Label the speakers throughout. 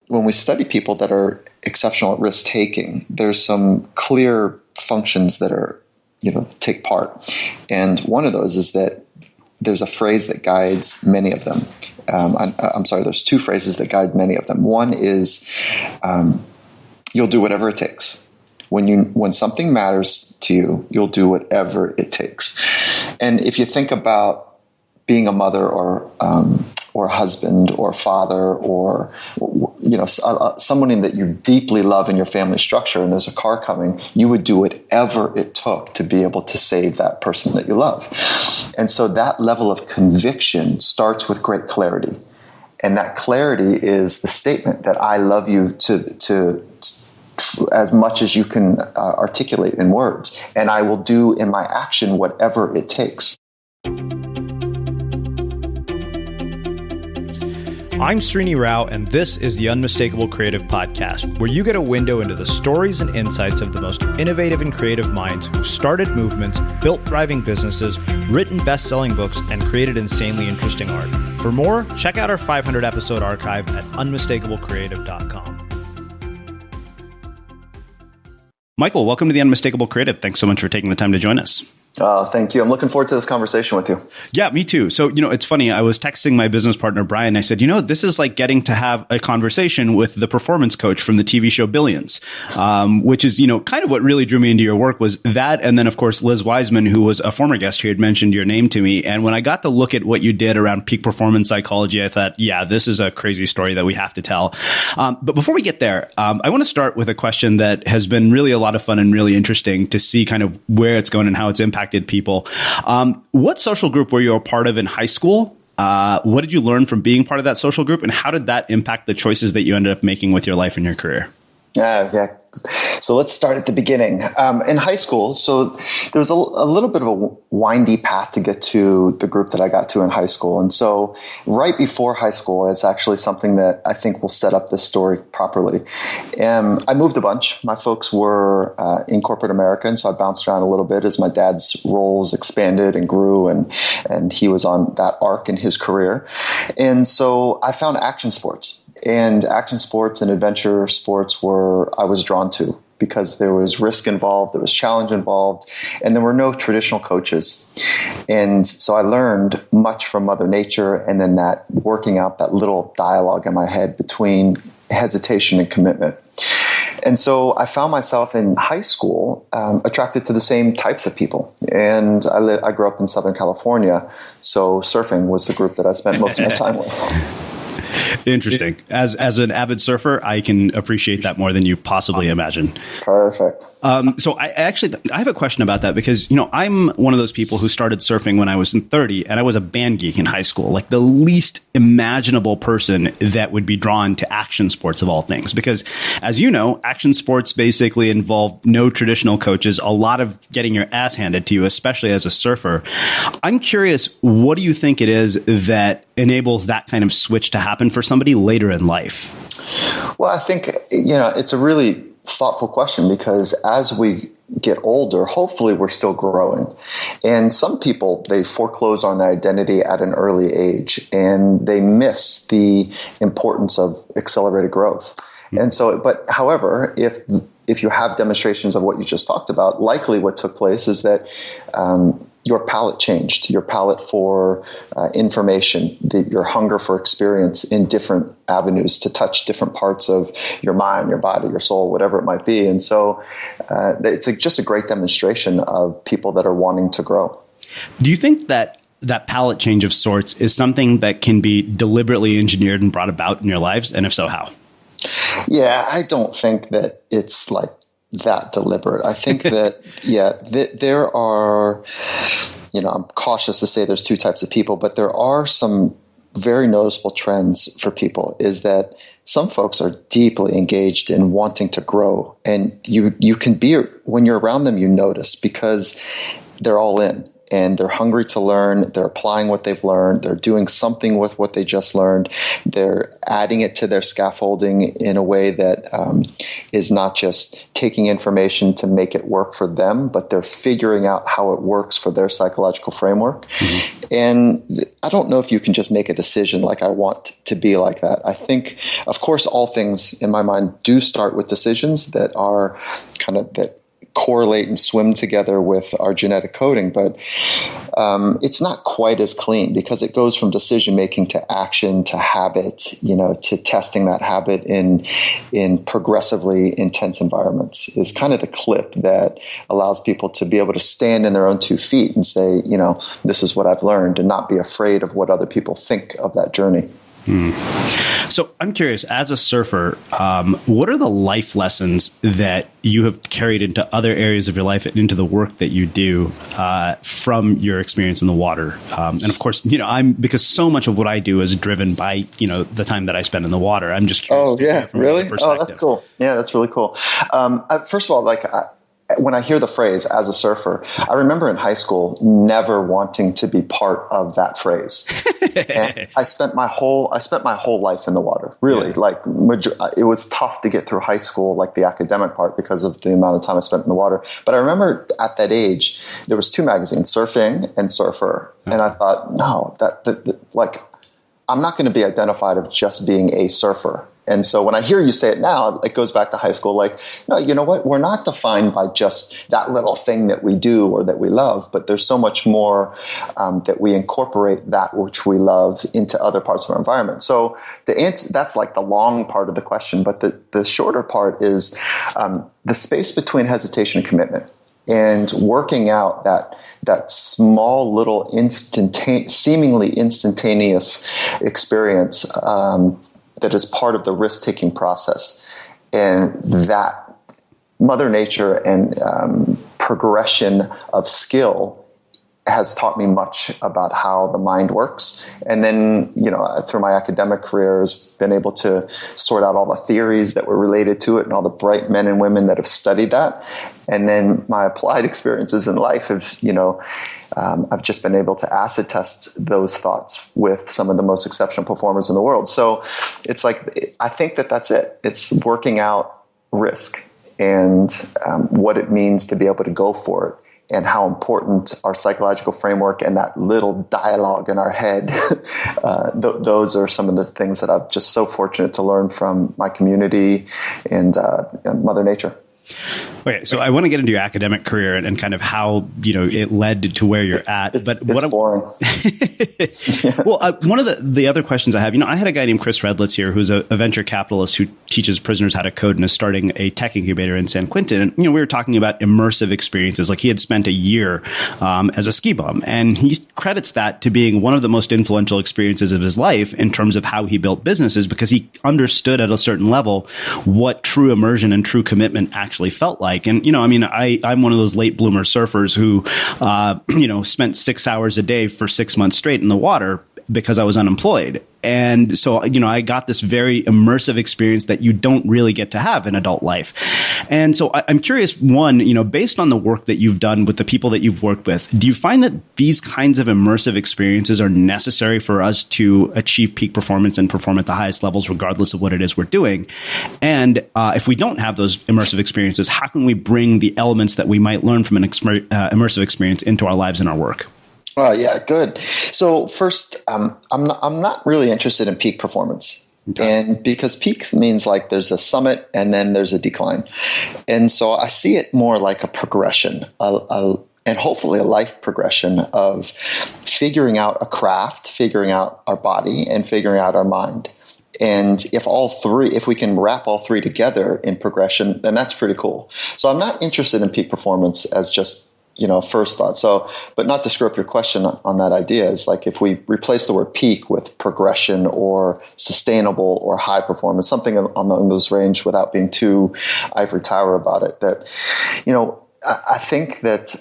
Speaker 1: when we study people that are exceptional at risk taking, there's some clear functions that are, take part. And one of those is that there's a phrase that guides many of them. There's two phrases that guide many of them. One is, you'll do whatever it takes. When something matters to you, you'll do whatever it takes. And if you think about being a mother or a husband or father or someone that you deeply love in your family structure, and there's a car coming, you would do whatever it took to be able to save that person that you love. And so that level of conviction starts with great clarity. And that clarity is the statement that I love you to as much as you can articulate in words, and I will do in my action whatever it takes.
Speaker 2: I'm Srini Rao, and this is the Unmistakable Creative Podcast, where you get a window into the stories and insights of the most innovative and creative minds who've started movements, built thriving businesses, written best-selling books, and created insanely interesting art. For more, check out our 500-episode archive at unmistakablecreative.com. Michael, welcome to the Unmistakable Creative. Thanks so much for taking the time to join us.
Speaker 1: Thank you. I'm looking forward to this conversation with you.
Speaker 2: Yeah, me too. So, it's funny. I was texting my business partner, Brian. I said, this is like getting to have a conversation with the performance coach from the TV show Billions, which is, kind of what really drew me into your work was that. And then, of course, Liz Wiseman, who was a former guest here, had mentioned your name to me. And when I got to look at what you did around peak performance psychology, I thought, yeah, this is a crazy story that we have to tell. But before we get there, I want to start with a question that has been really a lot of fun and really interesting to see kind of where it's going and how it's impacted people. What social group were you a part of in high school? What did you learn from being part of that social group? And how did that impact the choices that you ended up making with your life and your career?
Speaker 1: Yeah. So let's start at the beginning. In high school, so there was a little bit of a windy path to get to the group that I got to in high school. And so right before high school, it's actually something that I think will set up this story properly. I moved a bunch. My folks were in corporate America, and so I bounced around a little bit as my dad's roles expanded and grew, and he was on that arc in his career. And so I found action sports. And action sports and adventure sports I was drawn to because there was risk involved, there was challenge involved, and there were no traditional coaches. And so I learned much from Mother Nature, and then that working out that little dialogue in my head between hesitation and commitment. And so I found myself in high school attracted to the same types of people. And I grew up in Southern California, so surfing was the group that I spent most of my time with.
Speaker 2: Interesting. As an avid surfer, I can appreciate that more than you possibly imagine.
Speaker 1: Perfect.
Speaker 2: So I have a question about that because, I'm one of those people who started surfing when I was 30 and I was a band geek in high school, like the least imaginable person that would be drawn to action sports of all things. Because as you know, action sports basically involve no traditional coaches, a lot of getting your ass handed to you, especially as a surfer. I'm curious, what do you think it is that enables that kind of switch to happen for somebody later in life?
Speaker 1: Well, I think, it's a really thoughtful question because as we get older, hopefully we're still growing. And some people, they foreclose on their identity at an early age and they miss the importance of accelerated growth. Mm-hmm. And so, but however, if you have demonstrations of what you just talked about, likely what took place is that your palate changed, your palate for information, your hunger for experience in different avenues to touch different parts of your mind, your body, your soul, whatever it might be. And so it's just a great demonstration of people that are wanting to grow.
Speaker 2: Do you think that palate change of sorts is something that can be deliberately engineered and brought about in your lives? And if so, how?
Speaker 1: Yeah, I don't think that it's like that deliberate. I think that, there are, I'm cautious to say there's two types of people, but there are some very noticeable trends for people is that some folks are deeply engaged in wanting to grow. And you can be, when you're around them, you notice because they're all in. and they're hungry to learn. They're applying what they've learned. They're doing something with what they just learned. They're adding it to their scaffolding in a way that is not just taking information to make it work for them, but they're figuring out how it works for their psychological framework. Mm-hmm. And I don't know if you can just make a decision like, I want to be like that. I think, of course, all things in my mind do start with decisions that are kind of that correlate and swim together with our genetic coding, but it's not quite as clean because it goes from decision making to action to habit, to testing that habit in progressively intense environments is kind of the clip that allows people to be able to stand in their own 2 feet and say, this is what I've learned, and not be afraid of what other people think of that journey.
Speaker 2: So I'm curious, as a surfer, what are the life lessons that you have carried into other areas of your life and into the work that you do from your experience in the water? And of course, because so much of what I do is driven by, the time that I spend in the water. I'm just curious.
Speaker 1: Oh, yeah. Really? Oh, that's cool. Yeah, that's really cool. First of all, when I hear the phrase as a surfer, I remember in high school never wanting to be part of that phrase. And I spent my whole life in the water. Really, it was tough to get through high school, like the academic part, because of the amount of time I spent in the water. But I remember at that age, there was 2 magazines, Surfing and Surfer, and I thought, no, I'm not going to be identified of just being a surfer. And so when I hear you say it now, it goes back to high school. Like, no, you know what? We're not defined by just that little thing that we do or that we love, but there's so much more that we incorporate that which we love into other parts of our environment. So the answer, that's like the long part of the question. But the shorter part is the space between hesitation and commitment. And working out that small little seemingly instantaneous experience that is part of the risk-taking process, and that Mother Nature and progression of skill has taught me much about how the mind works. And then, through my academic career, has been able to sort out all the theories that were related to it and all the bright men and women that have studied that. And then my applied experiences in life have, I've just been able to acid test those thoughts with some of the most exceptional performers in the world. So it's like, I think that's it. It's working out risk and what it means to be able to go for it, and how important our psychological framework and that little dialogue in our head, those are some of the things that I'm just so fortunate to learn from my community and Mother Nature.
Speaker 2: Okay, so I want to get into your academic career and kind of how it led to where you're at.
Speaker 1: It's boring.
Speaker 2: Well, one of the other questions I have, I had a guy named Chris Redlitz here, who's a venture capitalist who teaches prisoners how to code and is starting a tech incubator in San Quentin. And we were talking about immersive experiences. Like, he had spent a year as a ski bum, and he credits that to being one of the most influential experiences of his life in terms of how he built businesses, because he understood at a certain level what true immersion and true commitment actually felt like. And, I'm one of those late bloomer surfers who, spent 6 hours a day for 6 months straight in the water because I was unemployed. And so, I got this very immersive experience that you don't really get to have in adult life. And so I'm curious, one, based on the work that you've done with the people that you've worked with, do you find that these kinds of immersive experiences are necessary for us to achieve peak performance and perform at the highest levels, regardless of what it is we're doing? And if we don't have those immersive experiences, how can we bring the elements that we might learn from an immersive experience into our lives and our work?
Speaker 1: Oh, yeah, good. So first, I'm not really interested in peak performance. Okay. And because peak means like there's a summit and then there's a decline. And so I see it more like a progression, and hopefully a life progression of figuring out a craft, figuring out our body, and figuring out our mind. And if we can wrap all three together in progression, then that's pretty cool. So I'm not interested in peak performance as just first thought. So, but not to screw up your question on that idea, is like if we replace the word peak with progression or sustainable or high performance, something on those range, without being too ivory tower about it, that, I think that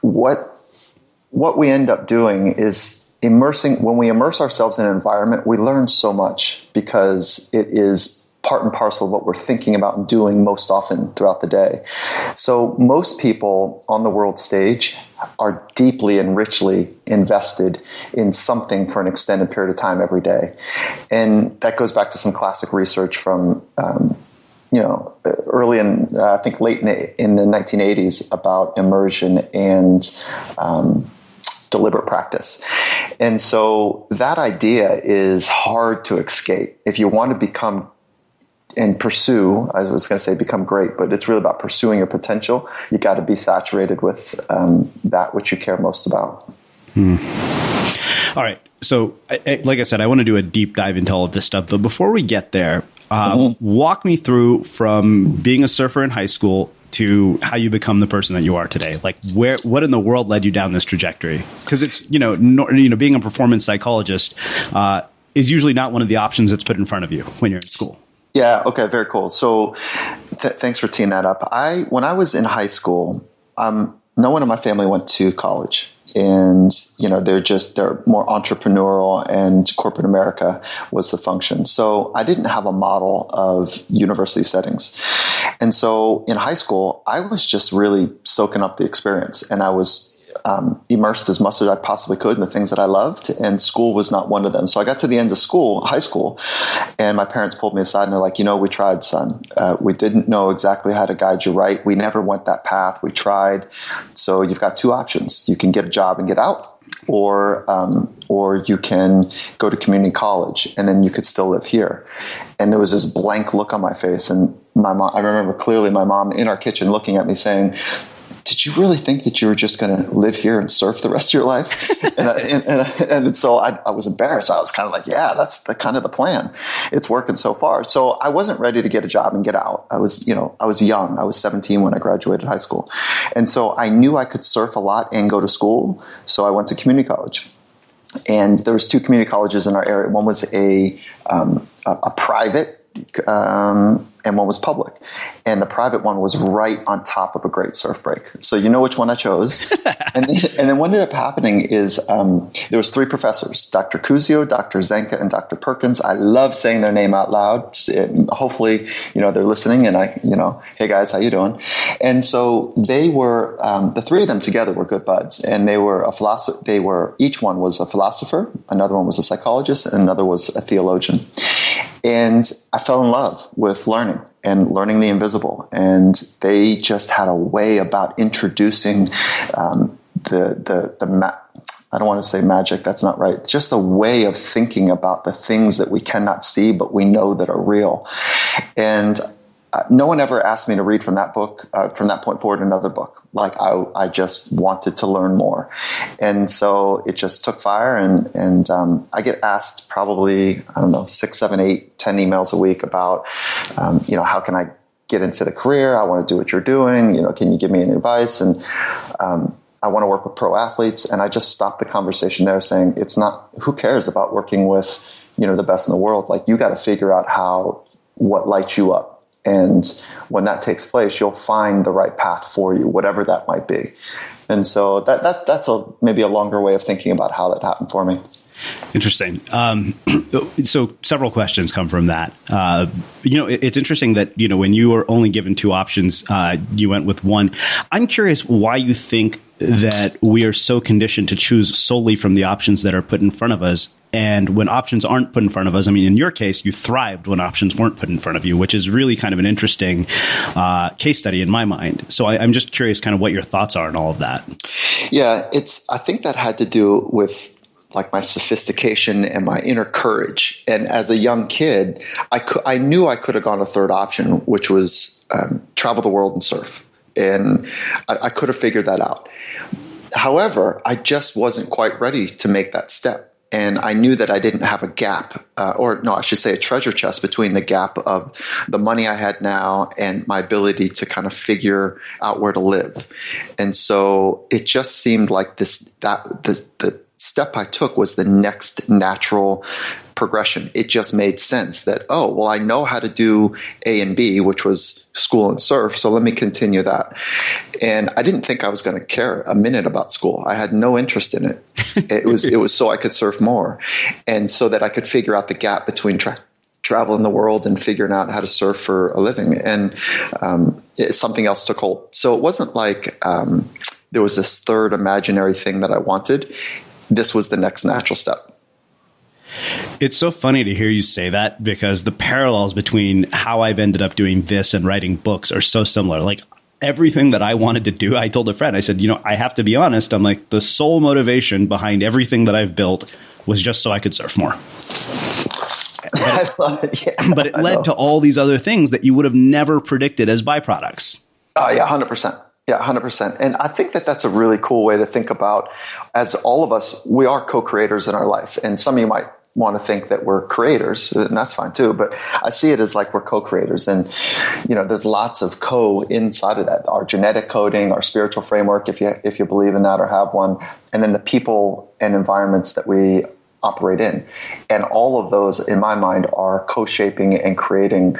Speaker 1: what we end up doing is when we immerse ourselves in an environment, we learn so much because it is part and parcel of what we're thinking about and doing most often throughout the day. So most people on the world stage are deeply and richly invested in something for an extended period of time every day. And that goes back to some classic research from, early in, I think late in the 1980s about immersion and deliberate practice. And so that idea is hard to escape. If you want to become and pursue, I was going to say become great, but it's really about pursuing your potential. You got to be saturated with that which you care most about.
Speaker 2: All right. So, like I said, I want to do a deep dive into all of this stuff. But before we get there, walk me through from being a surfer in high school to how you become the person that you are today. Like, what in the world led you down this trajectory? Because it's, being a performance psychologist is usually not one of the options that's put in front of you when you're in school.
Speaker 1: Yeah. Okay. Very cool. So thanks for teeing that up. When I was in high school, no one in my family went to college. And, they're more entrepreneurial, and corporate America was the function. So I didn't have a model of university settings. And so in high school, I was just really soaking up the experience, and I was immersed as much as I possibly could in the things that I loved, and school was not one of them. So I got to the end of high school, and my parents pulled me aside and they're like, we tried, son. We didn't know exactly how to guide you right. We never went that path. We tried. So you've got two options. You can get a job and get out, or you can go to community college, and then you could still live here. And there was this blank look on my face, and my mom, I remember clearly my mom in our kitchen looking at me saying, did you really think that you were just going to live here and surf the rest of your life? And so I was embarrassed. I was kind of like, yeah, that's kind of the plan. It's working so far. So I wasn't ready to get a job and get out. I was young. I was 17 when I graduated high school. And so I knew I could surf a lot and go to school. So I went to community college. And there was two community colleges in our area. One was a private, and one was public. And the private one was right on top of a great surf break. So you know which one I chose. and then what ended up happening is there was three professors, Dr. Cuzio, Dr. Zenka, and Dr. Perkins. I love saying their name out loud. Hopefully, they're listening, and hey guys, how you doing? And so they were, the three of them together were good buds, and they were each one was a philosopher, another one was a psychologist, and another was a theologian. And I fell in love with learning the invisible. And they just had a way about introducing I don't want to say magic, that's not right. Just a way of thinking about the things that we cannot see, but we know that are real. And no one ever asked me to read from that book, from that point forward, another book. Like I just wanted to learn more. And so it just took fire. And I get asked probably, 6, 7, 8, 10 emails a week about, how can I get into the career? I want to do what you're doing. Can you give me any advice? And I want to work with pro athletes. And I just stopped the conversation there saying, it's not, who cares about working with, the best in the world? Like, you got to figure out what lights you up. And when that takes place, you'll find the right path for you, whatever that might be. And so that's maybe a longer way of thinking about how that happened for me.
Speaker 2: Interesting. So several questions come from that. It's interesting that, when you were only given two options, you went with one. I'm curious why you think that we are so conditioned to choose solely from the options that are put in front of us. And when options aren't put in front of us, in your case, you thrived when options weren't put in front of you, which is really kind of an interesting case study in my mind. So I'm just curious kind of what your thoughts are on all of that.
Speaker 1: Yeah, I think that had to do with like my sophistication and my inner courage. And as a young kid, I knew I could have gone a third option, which was travel the world and surf. And I could have figured that out. However, I just wasn't quite ready to make that step. And I knew that I didn't have a gap, I should say a treasure chest between the gap of the money I had now and my ability to kind of figure out where to live. And so it just seemed like the step I took was the next natural progression. It just made sense that, I know how to do A and B, which was school and surf. So let me continue that. And I didn't think I was going to care a minute about school. I had no interest in it. It was so I could surf more, and so that I could figure out the gap between traveling the world and figuring out how to surf for a living. And something else took hold. So it wasn't like there was this third imaginary thing that I wanted. This was the next natural step.
Speaker 2: It's so funny to hear you say that, because the parallels between how I've ended up doing this and writing books are so similar. Like, everything that I wanted to do, I told a friend, I said, I have to be honest. I'm like, the sole motivation behind everything that I've built was just so I could surf more.
Speaker 1: I love it. Yeah,
Speaker 2: but it led to all these other things that you would have never predicted as byproducts.
Speaker 1: Oh, yeah, 100%. Yeah, 100%. And I think that that's a really cool way to think about, as all of us, we are co-creators in our life. And some of you might want to think that we're creators, and that's fine too. But I see it as like we're co-creators. And, there's lots of co inside of that. Our genetic coding, our spiritual framework, if you believe in that or have one, and then the people and environments that we operate in. And all of those, in my mind, are co-shaping and creating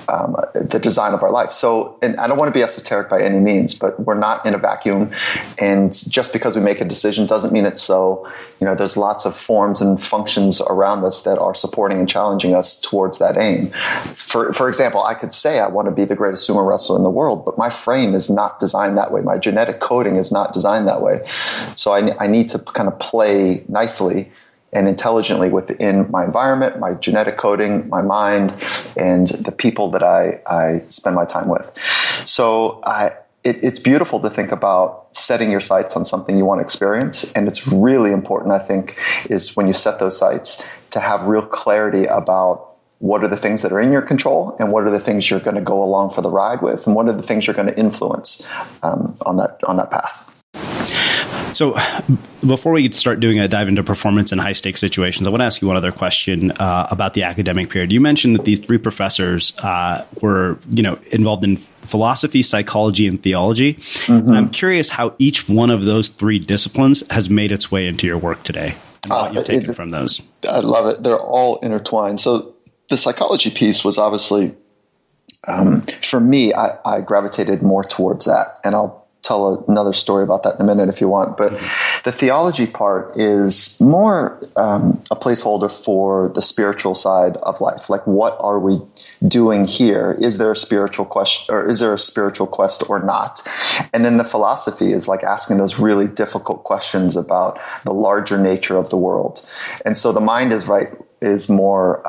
Speaker 1: the design of our life. So, and I don't want to be esoteric by any means, but we're not in a vacuum. And just because we make a decision doesn't mean it's so. There's lots of forms and functions around us that are supporting and challenging us towards that aim. For example, I could say I want to be the greatest sumo wrestler in the world, but my frame is not designed that way. My genetic coding is not designed that way. So I need to kind of play nicely and intelligently within my environment, my genetic coding, my mind, and the people that I spend my time with. So it's beautiful to think about setting your sights on something you want to experience. And it's really important, I think, is when you set those sights to have real clarity about what are the things that are in your control and what are the things you're going to go along for the ride with, and what are the things you're going to influence on that path.
Speaker 2: So before we start doing a dive into performance and high stakes situations, I want to ask you one other question about the academic period. You mentioned that these three professors were, involved in philosophy, psychology, and theology. Mm-hmm. And I'm curious how each one of those three disciplines has made its way into your work today, and what you've taken from those.
Speaker 1: I love it. They're all intertwined. So the psychology piece was obviously, for me, I gravitated more towards that, and I'll tell another story about that in a minute if you want. But the theology part is more a placeholder for the spiritual side of life. Like, what are we doing here? Is there a spiritual question, or is there a spiritual quest or not? And then the philosophy is like asking those really difficult questions about the larger nature of the world. And so the mind is more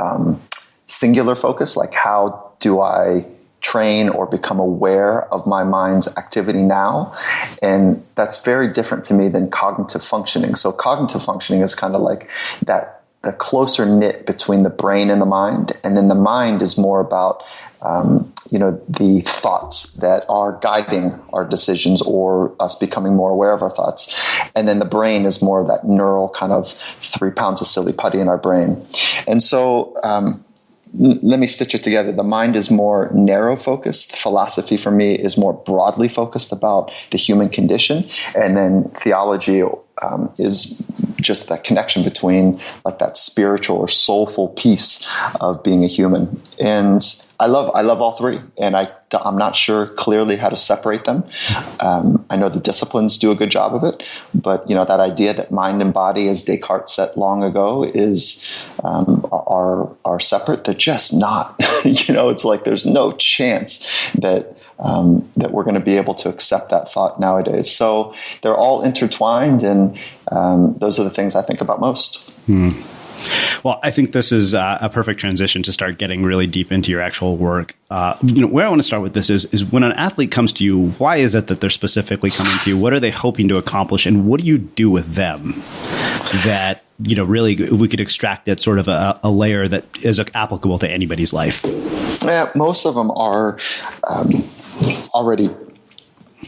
Speaker 1: singular focus. Like, how do I train or become aware of my mind's activity now? And that's very different to me than cognitive functioning. So cognitive functioning is kind of like that, the closer knit between the brain and the mind. And then the mind is more about, the thoughts that are guiding our decisions or us becoming more aware of our thoughts. And then the brain is more of that neural kind of 3 pounds of silly putty in our brain. And so, let me stitch it together. The mind is more narrow focused. Philosophy for me is more broadly focused about the human condition. And then theology is just that connection between like that spiritual or soulful piece of being a human. And I love all three. And I'm not sure clearly how to separate them. I know the disciplines do a good job of it, but that idea that mind and body, as Descartes said long ago, are separate. They're just not. It's like there's no chance that we're going to be able to accept that thought nowadays. So they're all intertwined, and those are the things I think about most.
Speaker 2: Well, I think this is a perfect transition to start getting really deep into your actual work. Where I want to start with this is when an athlete comes to you, why is it that they're specifically coming to you? What are they hoping to accomplish? And what do you do with them that, really we could extract that sort of a layer that is applicable to anybody's life?
Speaker 1: Yeah, most of them are already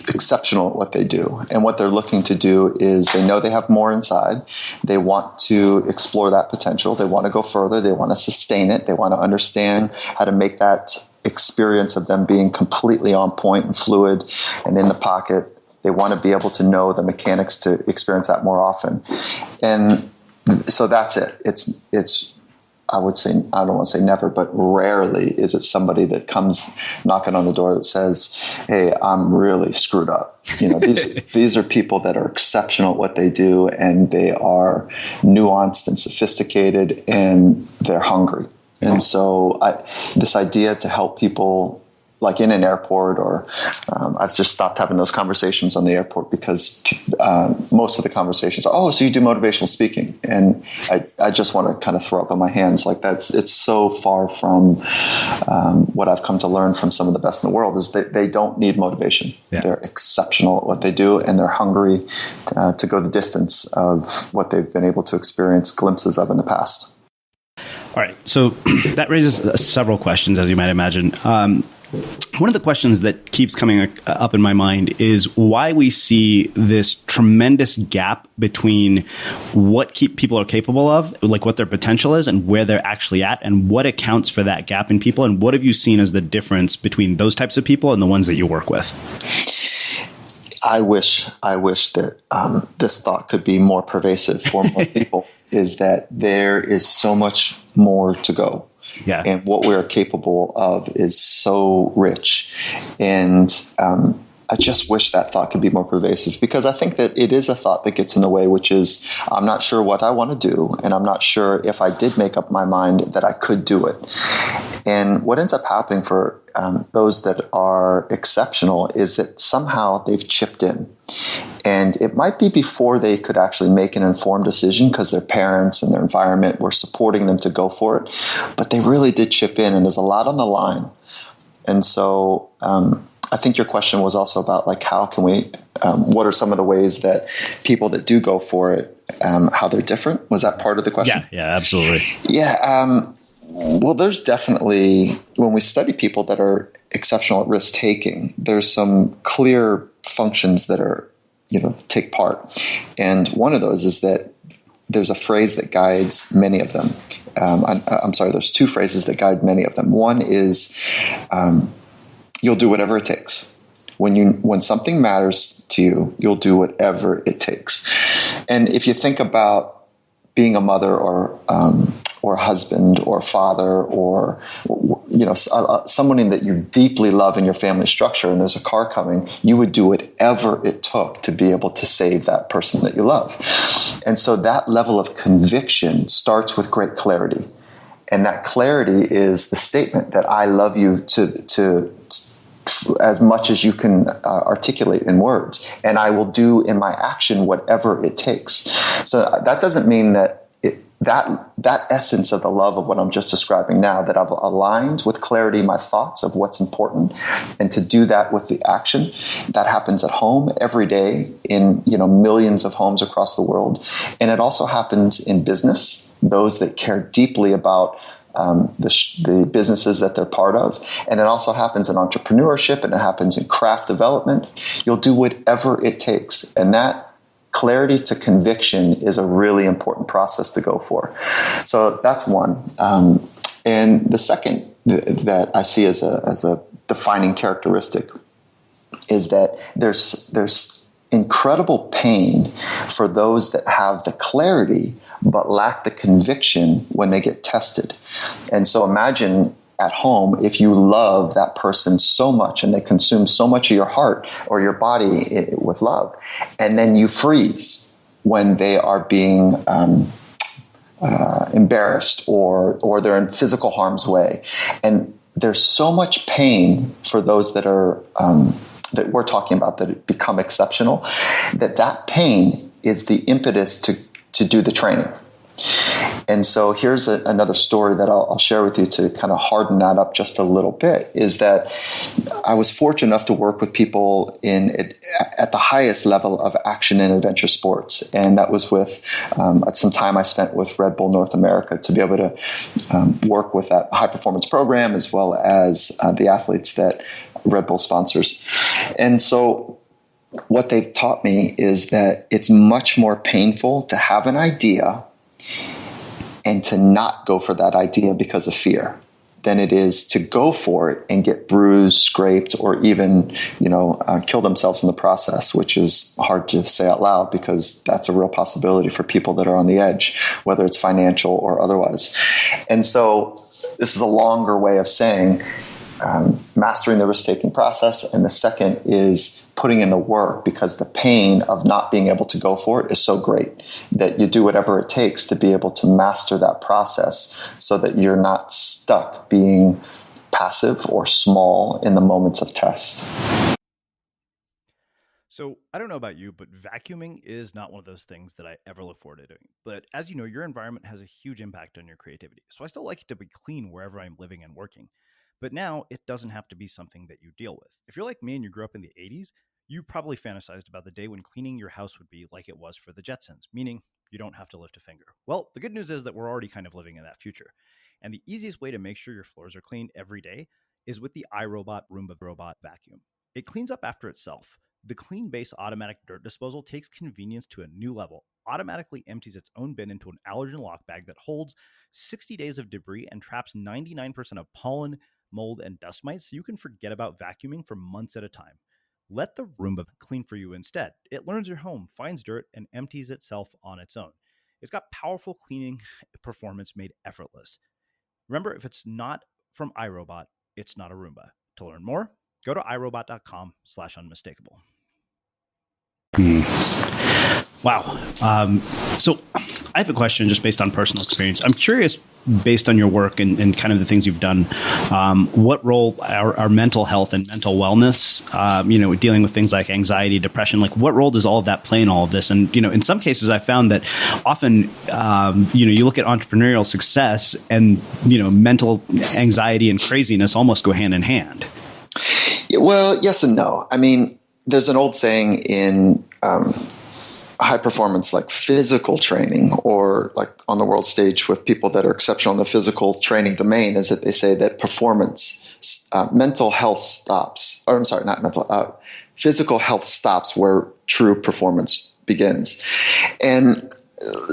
Speaker 1: exceptional at what they do. And what they're looking to do is they know they have more inside. They want to explore that potential. They want to go further. They want to sustain it. They want to understand how to make that experience of them being completely on point and fluid and in the pocket. They want to be able to know the mechanics to experience that more often. And so that's it. It's I would say, I don't want to say never, but rarely is it somebody that comes knocking on the door that says, hey, I'm really screwed up. These are people that are exceptional at what they do, and they are nuanced and sophisticated, and they're hungry. And so this idea to help people, like in an airport, or I've just stopped having those conversations on the airport because most of the conversations are, oh, so you do motivational speaking. And I just want to kind of throw up in my hands. Like it's so far from what I've come to learn from some of the best in the world is that they don't need motivation. Yeah. They're exceptional at what they do, and they're hungry to go the distance of what they've been able to experience glimpses of in the past.
Speaker 2: All right. So that raises several questions, as you might imagine. One of the questions that keeps coming up in my mind is why we see this tremendous gap between what people are capable of, like what their potential is, and where they're actually at, and what accounts for that gap in people, and what have you seen as the difference between those types of people and the ones that you work with?
Speaker 1: I wish that this thought could be more pervasive for more people, is that there is so much more to go. Yeah. And what we are capable of is so rich. And I just wish that thought could be more pervasive, because I think that it is a thought that gets in the way, which is I'm not sure what I want to do, and I'm not sure if I did make up my mind that I could do it. And what ends up happening for those that are exceptional is that somehow they've chipped in. And it might be before they could actually make an informed decision because their parents and their environment were supporting them to go for it. But they really did chip in, and there's a lot on the line. And so I think your question was also about, like, how can we, what are some of the ways that people that do go for it, how they're different? Was that part of the question?
Speaker 2: Yeah, absolutely.
Speaker 1: Yeah. Well, there's definitely, when we study people that are exceptional at risk taking, there's some clear functions that are, take part. And one of those is that there's a phrase that guides many of them. I'm sorry, there's two phrases that guide many of them. One is, you'll do whatever it takes. When something matters to you, you'll do whatever it takes. And if you think about being a mother or a husband or father, or someone that you deeply love in your family structure, and there's a car coming, you would do whatever it took to be able to save that person that you love. And so that level of conviction starts with great clarity. And that clarity is the statement that I love you to as much as you can articulate in words, and I will do in my action whatever it takes. So that doesn't mean that that essence of the love of what I'm just describing now, that I've aligned with clarity my thoughts of what's important, and to do that with the action, that happens at home every day in millions of homes across the world. And it also happens in business, those that care deeply about the businesses that they're part of. And it also happens in entrepreneurship, and it happens in craft development. You'll do whatever it takes. And that clarity to conviction is a really important process to go for. So that's one. And the second that I see as a defining characteristic is that there's incredible pain for those that have the clarity but lack the conviction when they get tested. And so imagine at home, if you love that person so much and they consume so much of your heart or your body with love, and then you freeze when they are being embarrassed or they're in physical harm's way. And there's so much pain for those that are that we're talking about that become exceptional, that pain is the impetus to do the training. And so here's another story that I'll share with you to kind of harden that up just a little bit, is that I was fortunate enough to work with people at the highest level of action and adventure sports. And that was with some time I spent with Red Bull North America to be able to work with that high performance program, as well as the athletes that Red Bull sponsors. And so what they've taught me is that it's much more painful to have an idea and to not go for that idea because of fear than it is to go for it and get bruised, scraped, or even, kill themselves in the process, which is hard to say out loud because that's a real possibility for people that are on the edge, whether it's financial or otherwise. And so this is a longer way of saying, mastering the risk-taking process, and the second is putting in the work, because the pain of not being able to go for it is so great that you do whatever it takes to be able to master that process so that you're not stuck being passive or small in the moments of test.
Speaker 2: So I don't know about you, but vacuuming is not one of those things that I ever look forward to doing. But as you know, your environment has a huge impact on your creativity. So I still like it to be clean wherever I'm living and working. But now it doesn't have to be something that you deal with. If you're like me and you grew up in the 80s, you probably fantasized about the day when cleaning your house would be like it was for the Jetsons, meaning you don't have to lift a finger. Well, the good news is that we're already kind of living in that future. And the easiest way to make sure your floors are clean every day is with the iRobot Roomba Robot Vacuum. It cleans up after itself. The Clean Base automatic dirt disposal takes convenience to a new level, automatically empties its own bin into an allergen lock bag that holds 60 days of debris and traps 99% of pollen, mold, and dust mites, so you can forget about vacuuming for months at a time. Let the Roomba clean for you instead. It learns your home, finds dirt, and empties itself on its own. It's got powerful cleaning performance made effortless. Remember, if it's not from iRobot, it's not a Roomba. To learn more, go to irobot.com/unmistakable. Wow. So I have a question just based on personal experience. I'm curious, based on your work and kind of the things you've done, what role our mental health and mental wellness, dealing with things like anxiety, depression, like what role does all of that play in all of this? And, in some cases I found that often, you look at entrepreneurial success and, mental anxiety and craziness almost go hand in hand.
Speaker 1: Well, yes and no. I mean, there's an old saying in high performance, like physical training, or like on the world stage with people that are exceptional in the physical training domain, is that they say that mental health stops, or I'm sorry, not mental, physical health stops where true performance begins. And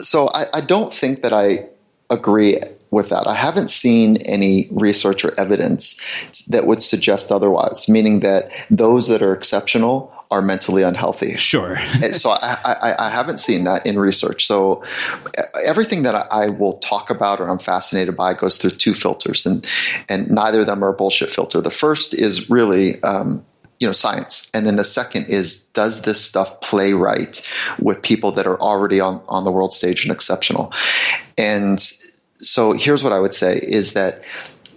Speaker 1: so I don't think that I agree with that. I haven't seen any research or evidence that would suggest otherwise, meaning that those that are exceptional are mentally unhealthy.
Speaker 2: Sure.
Speaker 1: And so I haven't seen that in research. So everything that I will talk about or I'm fascinated by goes through two filters, and neither of them are a bullshit filter. The first is really science. And then the second is, does this stuff play right with people that are already on the world stage and exceptional? And so here's what I would say is that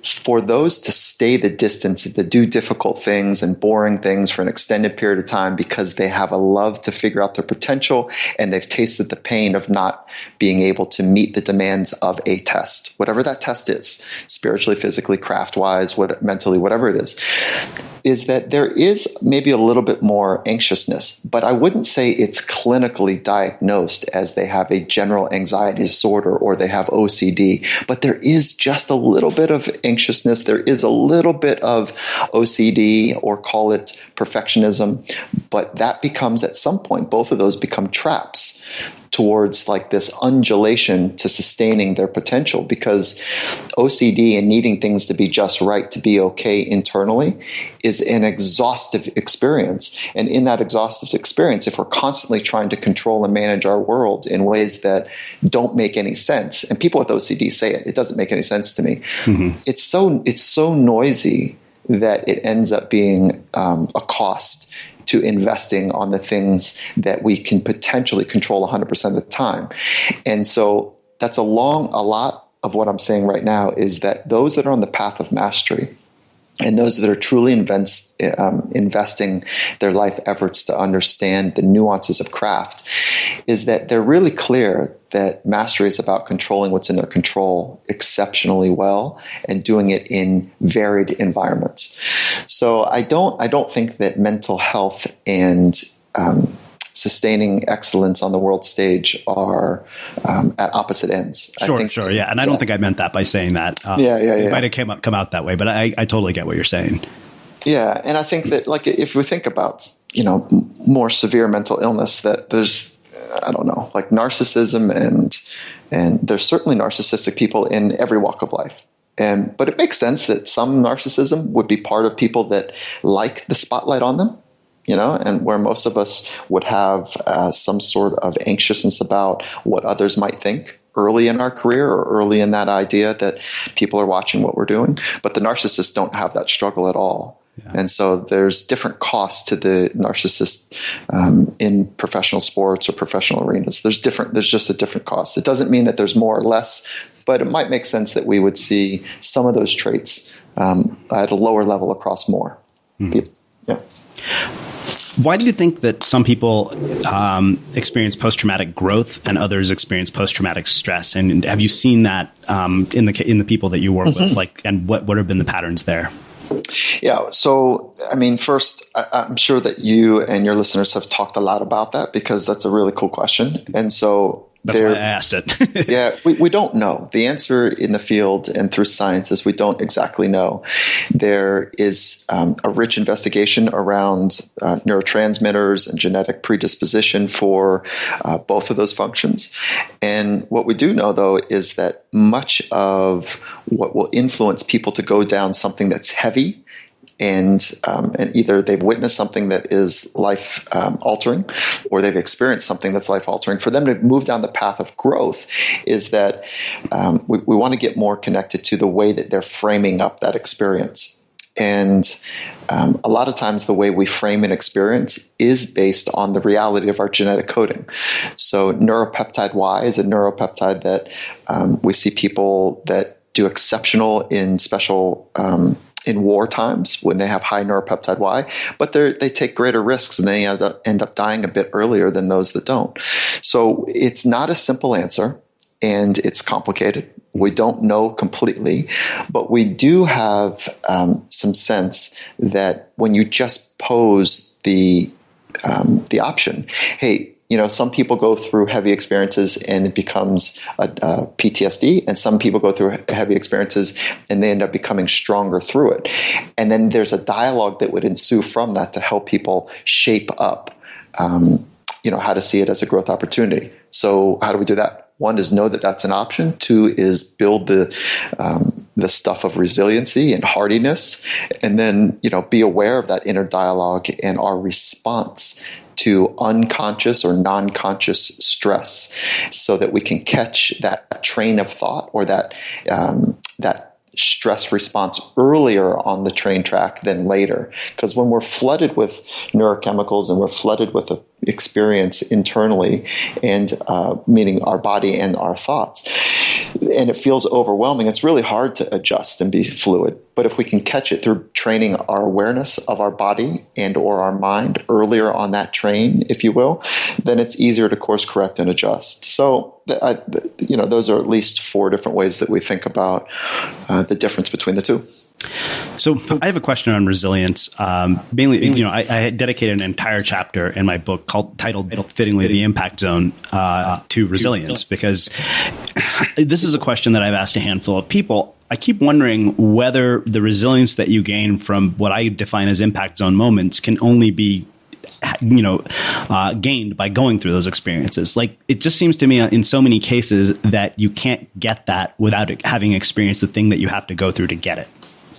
Speaker 1: for those to stay the distance and to do difficult things and boring things for an extended period of time because they have a love to figure out their potential and they've tasted the pain of not being able to meet the demands of a test, whatever that test is, spiritually, physically, craft-wise, mentally, whatever it is that there is maybe a little bit more anxiousness, but I wouldn't say it's clinically diagnosed as they have a general anxiety disorder or they have OCD, but there is just a little bit of anxiousness. There is a little bit of OCD, or call it perfectionism, but that becomes, at some point, both of those become traps towards like this undulation to sustaining their potential, because OCD and needing things to be just right to be okay internally is an exhaustive experience. And in that exhaustive experience, if we're constantly trying to control and manage our world in ways that don't make any sense, and people with OCD say it doesn't make any sense to me. Mm-hmm. It's so noisy that it ends up being a cost to investing on the things that we can potentially control 100% of the time. And so that's a lot of what I'm saying right now is that those that are on the path of mastery and those that are truly investing their life efforts to understand the nuances of craft is that they're really clear that mastery is about controlling what's in their control exceptionally well and doing it in varied environments. So I don't think that mental health and sustaining excellence on the world stage are at opposite ends.
Speaker 2: Sure. Yeah. And I don't think I meant that by saying that. It might have come out that way, but I totally get what you're saying.
Speaker 1: Yeah. And I think that, like, if we think about, more severe mental illness, that there's, I don't know, like narcissism and there's certainly narcissistic people in every walk of life. But it makes sense that some narcissism would be part of people that like the spotlight on them. And where most of us would have some sort of anxiousness about what others might think, early in our career or early in that idea that people are watching what we're doing. But the narcissists don't have that struggle at all. Yeah. And so there's different costs to the narcissist in professional sports or professional arenas. There's just a different cost. It doesn't mean that there's more or less, but it might make sense that we would see some of those traits at a lower level across more people. Yeah.
Speaker 2: Why do you think that some people experience post-traumatic growth and others experience post-traumatic stress? And have you seen that in the people that you work with? And what have been the patterns there?
Speaker 1: Yeah. So, I mean, first, I'm sure that you and your listeners have talked a lot about that because that's a really cool question. And so
Speaker 2: that's why I asked it.
Speaker 1: Yeah, we don't know. The answer in the field and through science is we don't exactly know. There is a rich investigation around neurotransmitters and genetic predisposition for both of those functions. And what we do know, though, is that much of what will influence people to go down something that's heavy and either they've witnessed something that is life altering or they've experienced something that's life altering, for them to move down the path of growth is that we want to get more connected to the way that they're framing up that experience. And a lot of times the way we frame an experience is based on the reality of our genetic coding. So neuropeptide Y is a neuropeptide that we see people that do exceptional in special in war times when they have high neuropeptide Y, but they take greater risks and they end up dying a bit earlier than those that don't. So it's not a simple answer and it's complicated. We don't know completely, but we do have some sense that when you just pose the option, hey, some people go through heavy experiences and it becomes a PTSD, and some people go through heavy experiences and they end up becoming stronger through it. And then there's a dialogue that would ensue from that to help people shape up, how to see it as a growth opportunity. So how do we do that? One is know that that's an option. Two is build the stuff of resiliency and hardiness, and then be aware of that inner dialogue and our response to unconscious or non-conscious stress, so that we can catch that train of thought or that stress response earlier on the train track than later. Because when we're flooded with neurochemicals and we're flooded with the experience internally, and meaning our body and our thoughts, and it feels overwhelming, it's really hard to adjust and be fluid. But if we can catch it through training our awareness of our body and or our mind earlier on that train, if you will, then it's easier to course correct and adjust. So, those are at least 4 different ways that we think about the difference between the two.
Speaker 2: So I have a question on resilience. Mainly, I dedicated an entire chapter in my book titled fittingly The Impact Zone to resilience, because this is a question that I've asked a handful of people. I keep wondering whether the resilience that you gain from what I define as impact zone moments can only be gained by going through those experiences. Like, it just seems to me in so many cases that you can't get that without having experienced the thing that you have to go through to get it.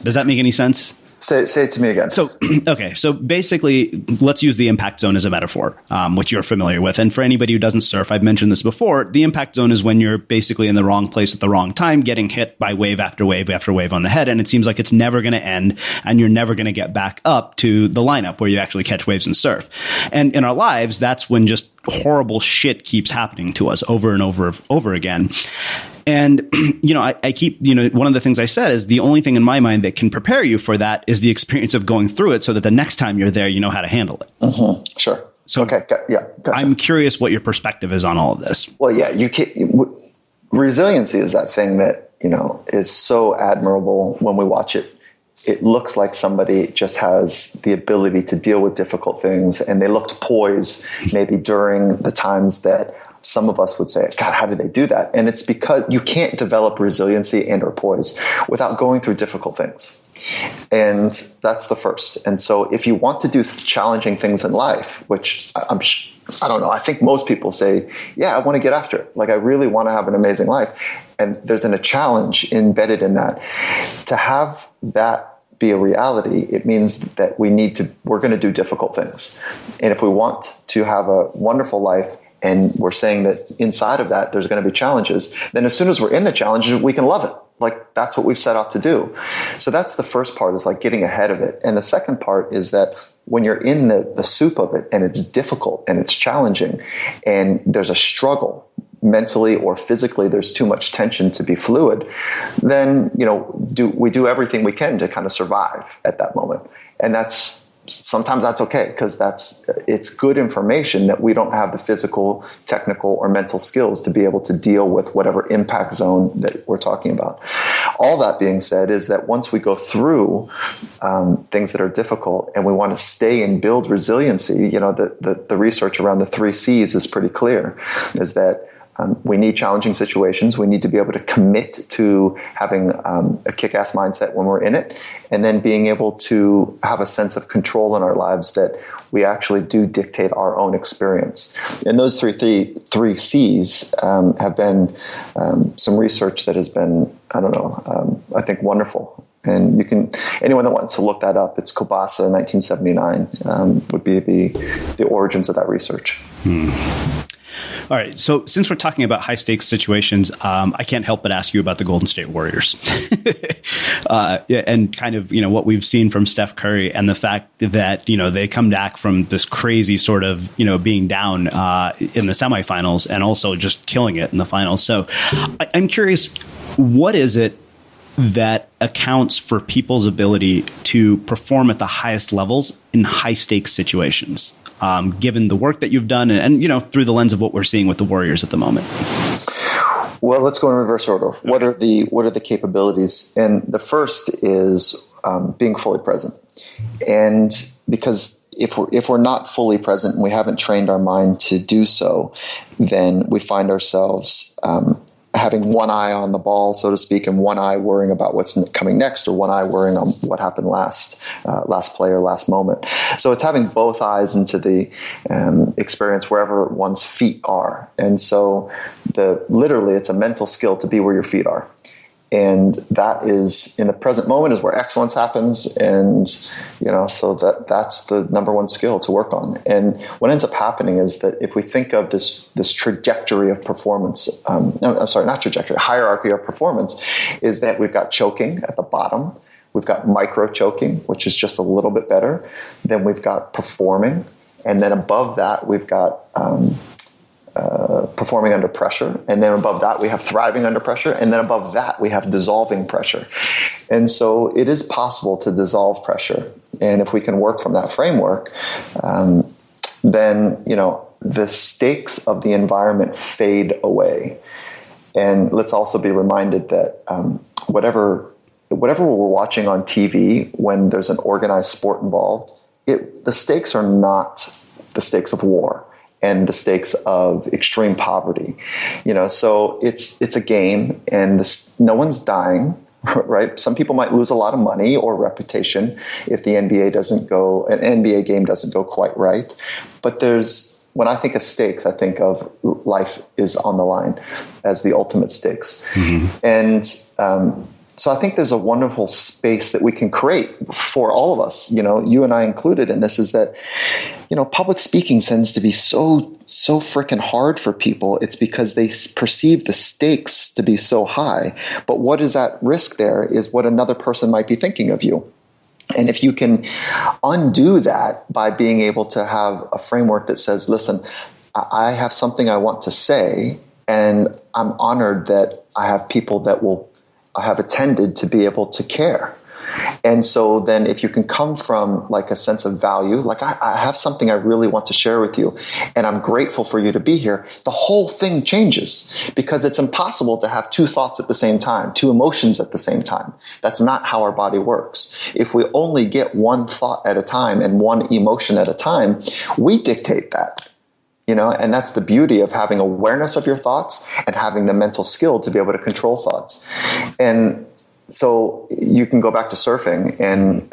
Speaker 2: Does that make any sense?
Speaker 1: Say it to me again.
Speaker 2: So, okay. So basically, let's use the impact zone as a metaphor, which you're familiar with. And for anybody who doesn't surf, I've mentioned this before. The impact zone is when you're basically in the wrong place at the wrong time, getting hit by wave after wave after wave on the head. And it seems like it's never going to end, and you're never going to get back up to the lineup where you actually catch waves and surf. And in our lives, that's when just horrible shit keeps happening to us over and over again. And, I keep, one of the things I said is the only thing in my mind that can prepare you for that is the experience of going through it, so that the next time you're there, you know how to handle it.
Speaker 1: Mm-hmm. Sure.
Speaker 2: So
Speaker 1: okay. Gotcha.
Speaker 2: I'm curious what your perspective is on all of this.
Speaker 1: Well, yeah, resiliency is that thing that, is so admirable when we watch it. It looks like somebody just has the ability to deal with difficult things, and they looked poised maybe during the times that some of us would say, God, how did they do that? And it's because you can't develop resiliency and or poise without going through difficult things. And that's the first. And so if you want to do challenging things in life, which I don't know, I think most people say, yeah, I want to get after it. Like, I really want to have an amazing life. And there's a challenge embedded in that. To have that be a reality, it means that we're going to do difficult things. And if we want to have a wonderful life and we're saying that inside of that, there's going to be challenges, then as soon as we're in the challenges, we can love it. Like, that's what we've set out to do. So that's the first part, is like getting ahead of it. And the second part is that when you're in the soup of it and it's difficult and it's challenging and there's a struggle mentally or physically, there's too much tension to be fluid, then, we do everything we can to kind of survive at that moment. And sometimes that's okay, because it's good information that we don't have the physical, technical, or mental skills to be able to deal with whatever impact zone that we're talking about. All that being said, is that once we go through things that are difficult and we want to stay and build resiliency, the research around the 3 C's is pretty clear, is that we need challenging situations. We need to be able to commit to having a kick-ass mindset when we're in it, and then being able to have a sense of control in our lives, that we actually do dictate our own experience. And those three C's have been some research that has been, I think wonderful. And anyone that wants to look that up, it's Kobasa, 1979, would be the origins of that research.
Speaker 2: All right. So since we're talking about high stakes situations, I can't help but ask you about the Golden State Warriors and kind of, what we've seen from Steph Curry, and the fact that, they come back from this crazy sort of, being down in the semifinals and also just killing it in the finals. So I'm curious, what is it that accounts for people's ability to perform at the highest levels in high stakes situations? Given the work that you've done and through the lens of what we're seeing with the Warriors at the moment?
Speaker 1: Well, let's go in reverse order. Okay. What are the capabilities? And the first is being fully present. And because if we're not fully present and we haven't trained our mind to do so, then we find ourselves having one eye on the ball, so to speak, and one eye worrying about what's coming next, or one eye worrying on what happened last play or last moment. So it's having both eyes into the experience wherever one's feet are. And so literally it's a mental skill to be where your feet are. And that is, in the present moment, is where excellence happens. And, so that's the number one skill to work on. And what ends up happening is that if we think of this trajectory of performance, hierarchy of performance, is that we've got choking at the bottom. We've got micro choking, which is just a little bit better. Then we've got performing. And then above that, we've got performing under pressure. And then above that, we have thriving under pressure. And then above that, we have dissolving pressure. And so it is possible to dissolve pressure. And if we can work from that framework, then, the stakes of the environment fade away. And let's also be reminded that whatever we're watching on TV, when there's an organized sport involved, the stakes are not the stakes of war and the stakes of extreme poverty. So it's a game, and no one's dying, right? Some people might lose a lot of money or reputation if the an NBA game doesn't go quite right. But when I think of stakes, I think of life is on the line as the ultimate stakes. Mm-hmm. And so I think there's a wonderful space that we can create for all of us, you and I included in this, is that, public speaking tends to be so freaking hard for people. It's because they perceive the stakes to be so high. But what is at risk there is what another person might be thinking of you. And if you can undo that by being able to have a framework that says, listen, I have something I want to say, and I'm honored that I have people that will have attended to be able to care. And so then if you can come from like a sense of value, like I have something I really want to share with you, and I'm grateful for you to be here, the whole thing changes, because it's impossible to have two thoughts at the same time, two emotions at the same time. That's not how our body works. If we only get one thought at a time and one emotion at a time, we dictate that. And that's the beauty of having awareness of your thoughts and having the mental skill to be able to control thoughts. And so you can go back to surfing, and,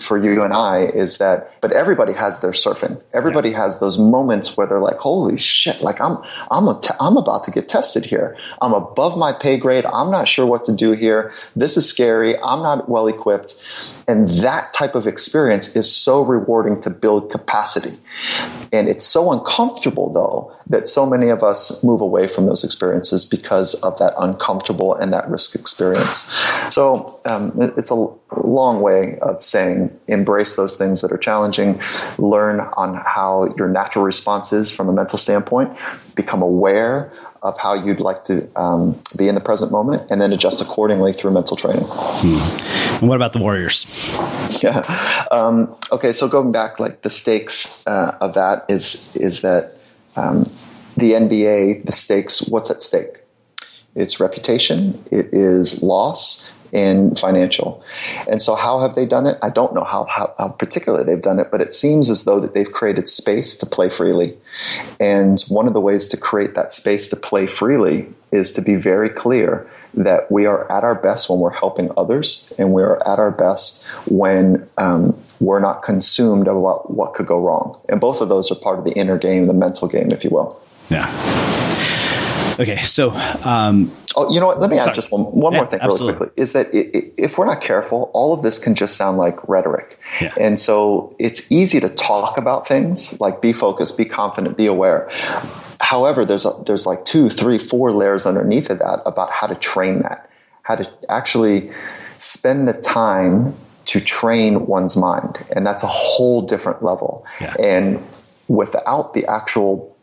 Speaker 1: for you and I is that, but everybody has their surfing. Everybody has those moments where they're like, holy shit, like I'm about to get tested here. I'm above my pay grade. I'm not sure what to do here. This is scary. I'm not well equipped. And that type of experience is so rewarding to build capacity. And it's so uncomfortable though, that so many of us move away from those experiences because of that uncomfortable and that risk experience. So it's a long way of saying embrace those things that are challenging, learn on how your natural response is from a mental standpoint, become aware of how you'd like to be in the present moment, and then adjust accordingly through mental training.
Speaker 2: And what about the Warriors?
Speaker 1: Yeah. Okay. So going back, like the stakes of that is that the NBA, the stakes, what's at stake? It's reputation, it is loss, and financial. And so how have they done it? I don't know how particularly they've done it, but it seems as though that they've created space to play freely. And one of the ways to create that space to play freely is to be very clear that we are at our best when we're helping others, and we are at our best when we're not consumed about what could go wrong. And both of those are part of the inner game, the mental game, if you will.
Speaker 2: Yeah. Okay, so...
Speaker 1: you know what? Let me add just one more thing really quickly, is that if we're not careful, all of this can just sound like rhetoric.
Speaker 2: Yeah.
Speaker 1: And so it's easy to talk about things like be focused, be confident, be aware. However, there's like 2, 3, 4 layers underneath of that about how to train that, how to actually spend the time to train one's mind. And that's a whole different level.
Speaker 2: Yeah.
Speaker 1: And without the actual,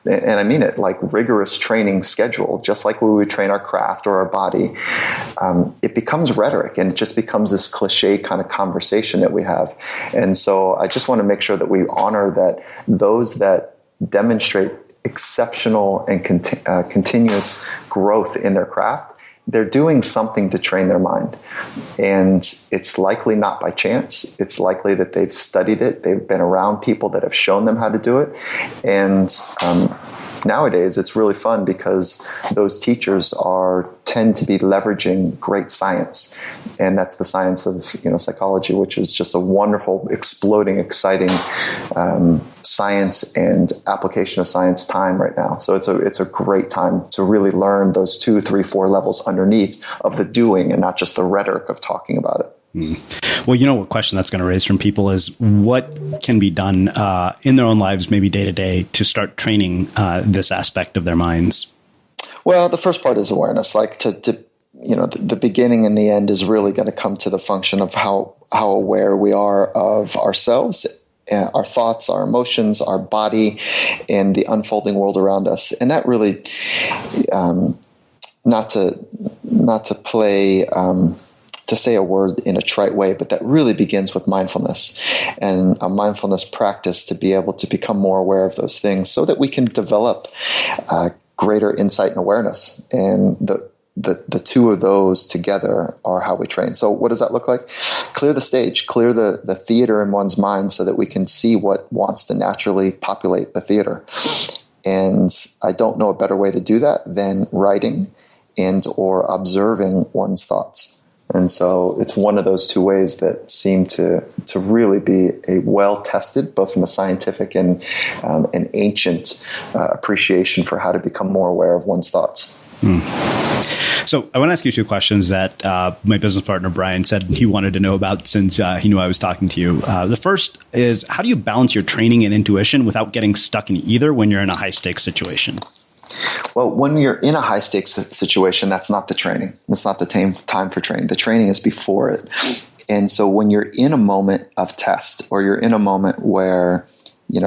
Speaker 1: and I mean it, like rigorous training schedule, just like we would train our craft or our body, it becomes rhetoric, and it just becomes this cliche kind of conversation that we have. And so I just want to make sure that we honor that those that demonstrate exceptional and continuous growth in their craft, they're doing something to train their mind. And it's likely not by chance. It's likely that they've studied it. They've been around people that have shown them how to do it. And nowadays, it's really fun because those teachers tend to be leveraging great science. And that's the science of psychology, which is just a wonderful, exploding, exciting science and application of science time right now. So it's a great time to really learn those 2, 3, 4 levels underneath of the doing, and not just the rhetoric of talking about it.
Speaker 2: Well, what question that's going to raise from people is what can be done in their own lives, maybe day to day, to start training this aspect of their minds?
Speaker 1: Well, the first part is awareness. Like the beginning and the end is really going to come to the function of how aware we are of ourselves, our thoughts, our emotions, our body, and the unfolding world around us. And that really, not to play. To say a word in a trite way, but that really begins with mindfulness and a mindfulness practice to be able to become more aware of those things so that we can develop greater insight and awareness. And the two of those together are how we train. So what does that look like? Clear the stage, clear the theater in one's mind so that we can see what wants to naturally populate the theater. And I don't know a better way to do that than writing and or observing one's thoughts. And so it's one of those two ways that seem to really be a well-tested, both from a scientific and an ancient appreciation for how to become more aware of one's thoughts.
Speaker 2: So I want to ask you 2 questions that my business partner, Brian, said he wanted to know about since he knew I was talking to you. The first is, how do you balance your training and intuition without getting stuck in either when you're in a high-stakes situation?
Speaker 1: Well, when you're in a high-stakes situation, that's not the training. That's not the time for training. The training is before it. And so when you're in a moment of test, or you're in a moment where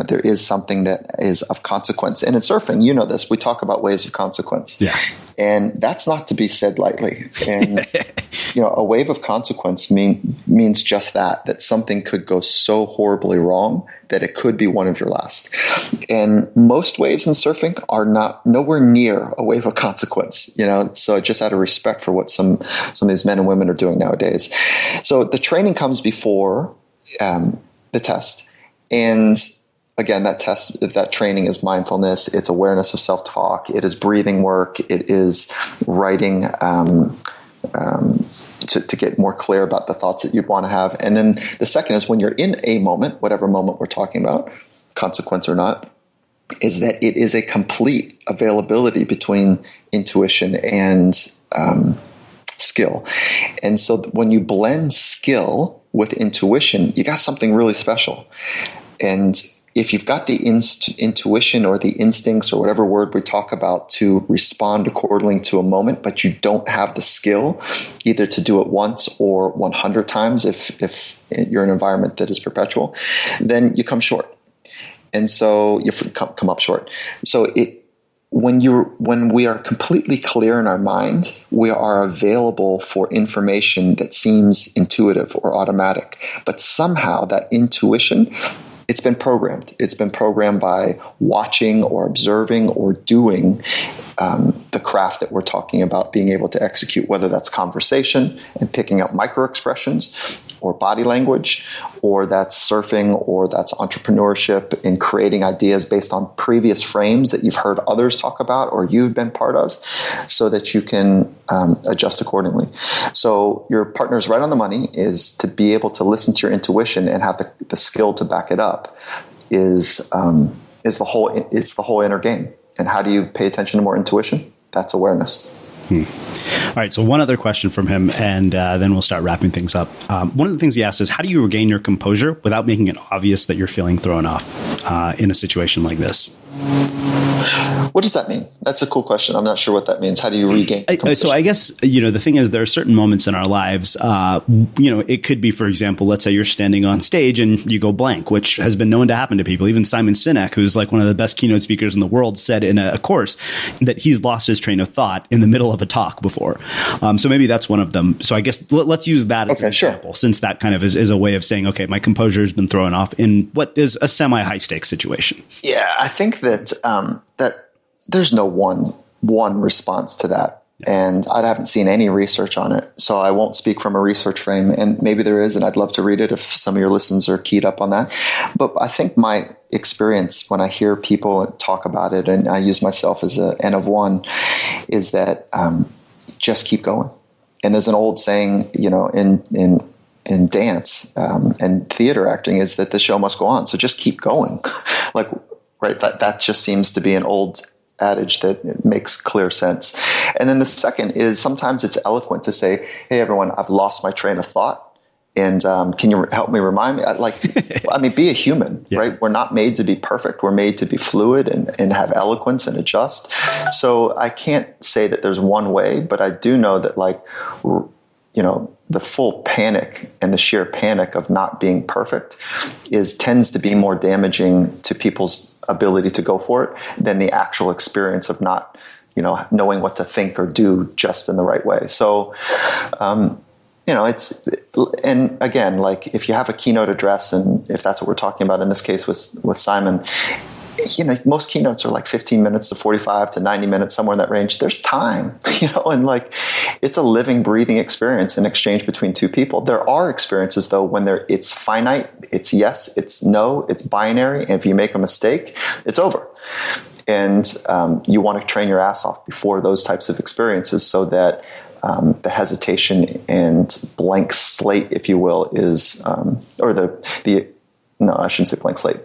Speaker 1: there is something that is of consequence. And in surfing, this, we talk about waves of consequence.
Speaker 2: Yeah.
Speaker 1: And that's not to be said lightly. And, a wave of consequence means just that something could go so horribly wrong that it could be one of your last. And most waves in surfing are nowhere near a wave of consequence, so just out of respect for what some of these men and women are doing nowadays. So the training comes before the test. And again, that training is mindfulness. It's awareness of self-talk. It is breathing work. It is writing to get more clear about the thoughts that you'd want to have. And then the second is when you're in a moment, whatever moment we're talking about, consequence or not, is that it is a complete availability between intuition and skill. And so when you blend skill with intuition, you got something really special. And if you've got the intuition or the instincts or whatever word we talk about to respond accordingly to a moment, but you don't have the skill either to do it once or 100 times if you're in an environment that is perpetual, then you come short. And so you come up short. So when we are completely clear in our mind, we are available for information that seems intuitive or automatic. But somehow that intuition, it's been programmed. It's been programmed by watching or observing or doing the craft that we're talking about being able to execute, whether that's conversation and picking up micro expressions or body language, or that's surfing, or that's entrepreneurship and creating ideas based on previous frames that you've heard others talk about or you've been part of, so that you can adjust accordingly. So your partner's right on the money is to be able to listen to your intuition and have the skill to back it up is the whole inner game. And how do you pay attention to more intuition? That's awareness.
Speaker 2: All right. So one other question from him, and then we'll start wrapping things up. One of the things he asked is, how do you regain your composure without making it obvious that you're feeling thrown off in a situation like this?
Speaker 1: What does that mean? That's a cool question. I'm not sure what that means. How do you regain composure?
Speaker 2: So I guess, the thing is, there are certain moments in our lives, it could be, for example, let's say you're standing on stage and you go blank, which has been known to happen to people. Even Simon Sinek, who's like one of the best keynote speakers in the world, said in a course that he's lost his train of thought in the middle of a talk before. So maybe that's one of them. So I guess let's use that as an example, since that kind of is a way of saying, okay, my composure has been thrown off in what is a semi-high stakes situation.
Speaker 1: Yeah, I think that that there's no one response to that. And I haven't seen any research on it, so I won't speak from a research frame. And maybe there is, and I'd love to read it if some of your listeners are keyed up on that. But I think my experience when I hear people talk about it, and I use myself as an N of one, is that just keep going. And there's an old saying, in dance and theater acting, is that the show must go on. So just keep going. Right? That just seems to be an old adage that makes clear sense. And then the second is, sometimes it's eloquent to say, hey, everyone, I've lost my train of thought. And can you help me remind me? Be a human, right? We're not made to be perfect. We're made to be fluid and have eloquence and adjust. So I can't say that there's one way, but I do know that the full panic and the sheer panic of not being perfect tends to be more damaging to people's ability to go for it than the actual experience of not, knowing what to think or do just in the right way. So, and again, if you have a keynote address, and if that's what we're talking about in this case with Simon, most keynotes are like 15 minutes to 45 to 90 minutes, somewhere in that range. There's time, and it's a living, breathing experience, an exchange between two people. There are experiences though, when it's finite, it's yes, it's no, it's binary. And if you make a mistake, it's over. And you want to train your ass off before those types of experiences, so that the hesitation and blank slate, if you will, is, no, I shouldn't say blank slate.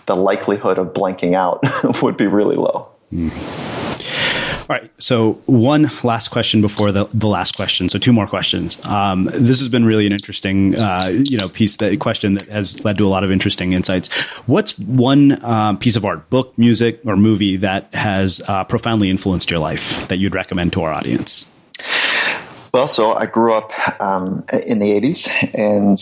Speaker 1: The likelihood of blanking out would be really low.
Speaker 2: All right. So one last question before the last question. So two more questions. This has been really an interesting, question that has led to a lot of interesting insights. What's one piece of art, book, music, or movie that has profoundly influenced your life that you'd recommend to our audience?
Speaker 1: Well, so I grew up in the 80s, and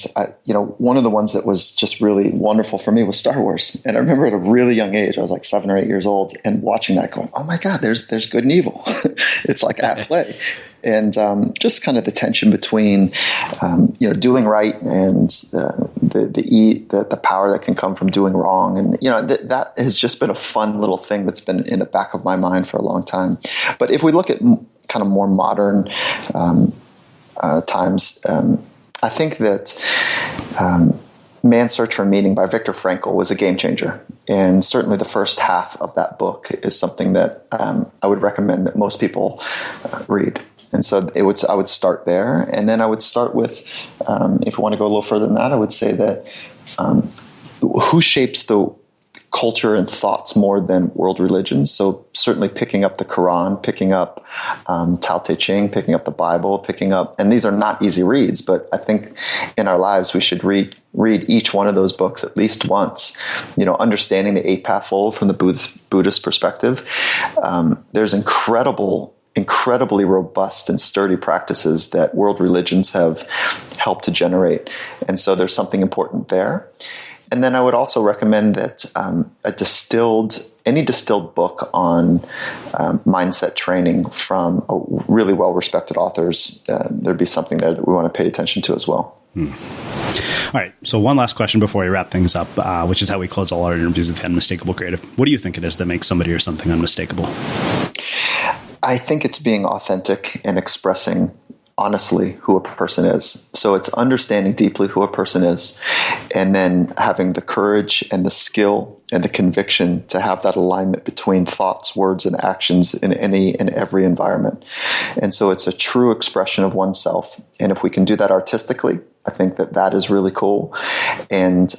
Speaker 1: one of the ones that was just really wonderful for me was Star Wars. And I remember at a really young age, I was like 7 or 8 years old, and watching that going, oh my God, there's good and evil. It's like at play. And just kind of the tension between, doing right and the power that can come from doing wrong. And, that has just been a fun little thing that's been in the back of my mind for a long time. But if we look at kind of more modern times, I think that Man's Search for Meaning by Viktor Frankl was a game changer. And certainly the first half of that book is something that I would recommend that most people read. And so I would start there. And then I would start with, if you want to go a little further than that, I would say that who shapes the culture and thoughts more than world religions. So certainly picking up the Quran, picking up Tao Te Ching, picking up the Bible, and these are not easy reads, but I think in our lives we should read each one of those books at least once. Understanding the Eight Pathfold from the Buddhist perspective. There's incredibly robust and sturdy practices that world religions have helped to generate. And so there's something important there. And then I would also recommend that any distilled book on mindset training from really well-respected authors, there'd be something there that we want to pay attention to as well.
Speaker 2: All right. So one last question before we wrap things up, which is how we close all our interviews with the Unmistakable Creative. What do you think it is that makes somebody or something unmistakable?
Speaker 1: I think it's being authentic and expressing honestly who a person is. So it's understanding deeply who a person is, and then having the courage and the skill and the conviction to have that alignment between thoughts, words, and actions in any and every environment. And so it's a true expression of oneself. And if we can do that artistically, I think that is really cool. And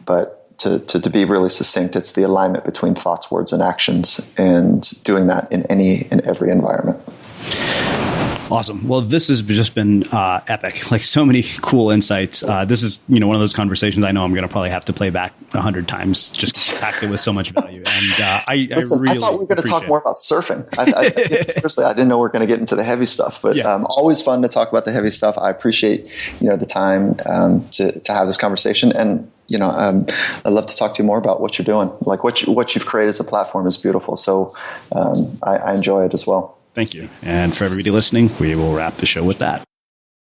Speaker 1: but to be really succinct, it's the alignment between thoughts, words, and actions, and doing that in any and every environment.
Speaker 2: Awesome. Well, this has just been epic. Like, so many cool insights. This is, one of those conversations I know I'm going to probably have to play back 100 times, just packed it with so much value. And I
Speaker 1: thought we were going to talk more about surfing. Seriously, I didn't know we were going to get into the heavy stuff, but always fun to talk about the heavy stuff. I appreciate the time to have this conversation, and I'd love to talk to you more about what you're doing. Like what you've created as a platform is beautiful. So I enjoy it as well.
Speaker 2: Thank you. And for everybody listening, we will wrap the show with that.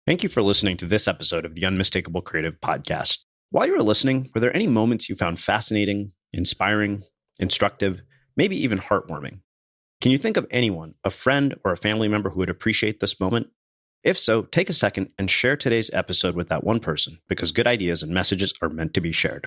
Speaker 2: Thank you for listening to this episode of the Unmistakable Creative Podcast. While you were listening, were there any moments you found fascinating, inspiring, instructive, maybe even heartwarming? Can you think of anyone, a friend or a family member who would appreciate this moment? If so, take a second and share today's episode with that one person, because good ideas and messages are meant to be shared.